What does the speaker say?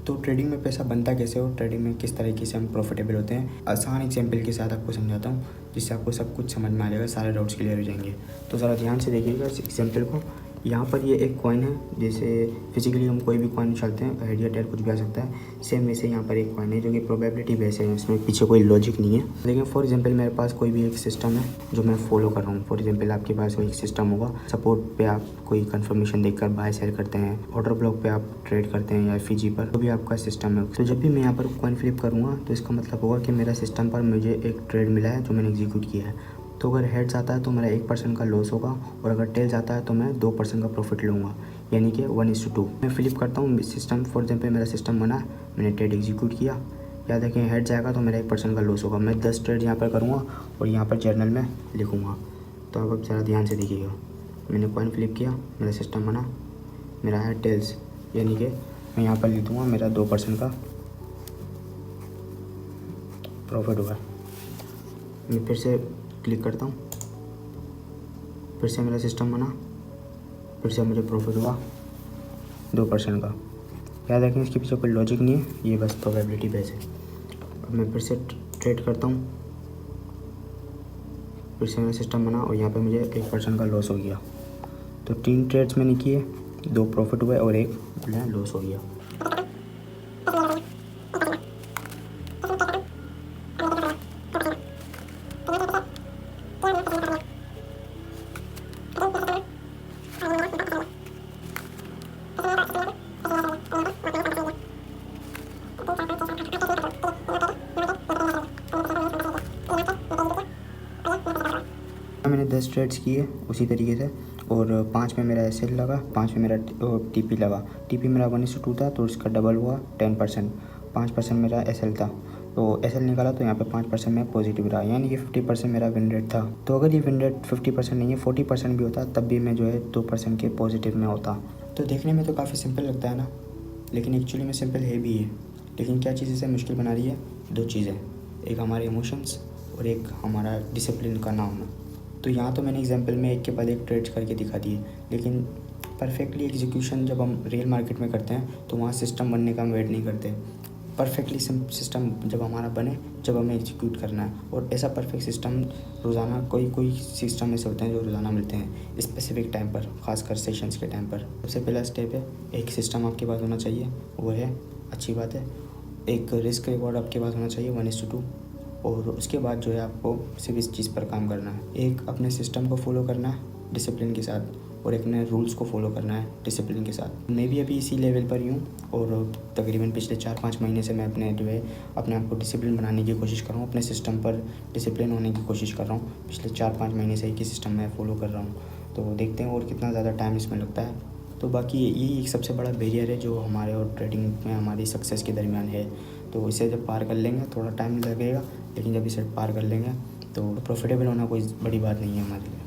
तो ट्रेडिंग में पैसा बनता कैसे हो, ट्रेडिंग में किस तरीके से हम प्रॉफिटेबल होते हैं, आसान एग्जाम्पल के साथ आपको समझाता हूँ जिससे आपको सब कुछ समझ में आ जाएगा, सारे डाउट्स क्लियर हो जाएंगे। तो ज़रा ध्यान से देखिएगा इस एग्जाम्पल को। यहाँ पर ये एक कॉइन है, जैसे फिजिकली हम कोई भी कॉइन उछालते हैं, हेड या टेल कुछ भी आ सकता है। सेम वैसे यहाँ पर एक कॉइन है जो कि प्रोबेबिलिटी बेस है, इसमें पीछे कोई लॉजिक नहीं है। लेकिन फॉर एग्जांपल मेरे पास कोई भी एक सिस्टम है जो मैं फॉलो कर रहा हूँ। फॉर एग्जांपल आपके पास कोई एक सिस्टम होगा, सपोर्ट पे आप कोई कंफर्मेशन देखकर बाय सेल करते हैं, ऑर्डर ब्लॉक पे आप ट्रेड करते हैं या एफईजी पर, तो भी आपका सिस्टम है। तो जब भी मैं यहाँ पर कॉइन फ्लिप करूँगा तो इसका मतलब होगा कि मेरा सिस्टम पर मुझे एक ट्रेड मिला है जो मैंने एग्जीक्यूट किया है। तो अगर हेड्स आता है तो मेरा 1% का लॉस होगा, और अगर टेल्स आता है तो मैं 2% का प्रॉफिट लूँगा, यानी कि 1:2। मैं फ्लिप करता हूँ सिस्टम, फॉर एग्जाम्पल मेरा सिस्टम बना, मैंने ट्रेड एग्जीक्यूट किया, याद रखें हेड जाएगा तो मेरा 1% का लॉस होगा। मैं 10 ट्रेड यहाँ पर करूँगा और यहाँ पर जर्नल में लिखूँगा। तो अब ज़रा ध्यान से देखिएगा, मैंने कॉइन फ्लिप किया, मेरा सिस्टम बना, मेरा है टेल्स, यानी कि मैं यहाँ पर लिख दूँगा मेरा 2% का प्रॉफिट हुआ। मैं फिर से क्लिक करता हूँ, फिर से मेरा सिस्टम बना, फिर से मुझे प्रॉफिट हुआ 2% का। याद रखें इसके पीछे कोई लॉजिक नहीं है, ये बस प्रोबेबिलिटी बेस है। अब मैं फिर से ट्रेड करता हूँ, फिर से मेरा सिस्टम बना और यहाँ पे मुझे 1% का लॉस हो गया। तो 3 ट्रेड्स मैंने किए, 2 प्रॉफिट हुए और 1 लॉस हो गया। मैंने 10 ट्रेड्स किए उसी तरीके से, और 5 में मेरा एसएल लगा, 5 में मेरा टीपी लगा। टीपी मेरा 1:2 था तो इसका डबल हुआ 10%। 5% मेरा एसएल था, तो एसएल निकाला तो यहाँ पे 5% में पॉजिटिव रहा, यानी कि 50% मेरा विन रेट था। तो अगर ये विन रेट 50% नहीं है, 40% भी होता तब भी मैं जो है 2% के पॉजिटिव में होता। तो देखने में तो काफ़ी सिंपल लगता है ना, लेकिन एक्चुअली में सिंपल है भी है। लेकिन क्या चीज़ इसे मुश्किल बना रही है? 2 चीज़ें, एक हमारे इमोशंस और एक हमारा डिसिप्लिन का ना होना। तो यहाँ तो मैंने एग्जांपल में एक के बाद एक ट्रेड्स करके दिखा दिए, लेकिन परफेक्टली एग्जीक्यूशन जब हम रियल मार्केट में करते हैं तो वहाँ सिस्टम बनने का हम वेट नहीं करते। परफेक्टली सिस्टम जब हमारा बने, जब हमें एग्जीक्यूट करना है। और ऐसा परफेक्ट सिस्टम रोज़ाना कोई सिस्टम ऐसे होते हैं जो रोज़ाना मिलते हैं स्पेसिफिक टाइम पर, खासकर सेशंस के टाइम पर। सबसे पहला स्टेप है एक सिस्टम आपके पास होना चाहिए, वो है अच्छी बात है। एक रिस्क रिवॉर्ड आपके पास होना चाहिए 1:2, और उसके बाद जो है आपको सिर्फ इस चीज़ पर काम करना है। एक अपने सिस्टम को फॉलो करना है डिसिप्लिन के साथ, और एक नए रूल्स को फॉलो करना है डिसिप्लिन के साथ। मैं भी अभी इसी लेवल पर ही हूँ, और तकरीबन पिछले 4-5 महीने से मैं अपने आप को डिसिप्लिन बनाने की कोशिश कर रहा हूँ, अपने सिस्टम पर डिसिप्लिन होने की कोशिश कर रहा हूँ। पिछले 4-5 महीने से एक ही सिस्टम मैं फॉलो कर रहा हूँ, तो देखते हैं और कितना ज़्यादा टाइम इसमें लगता है। तो बाकी यही एक सबसे बड़ा बैरियर है जो हमारे और ट्रेडिंग में हमारी सक्सेस के दरमियान है। तो इसे जब पार कर लेंगे, थोड़ा टाइम लगेगा, लेकिन जब इसे पार कर लेंगे तो प्रॉफिटेबल होना कोई बड़ी बात नहीं है हमारे लिए।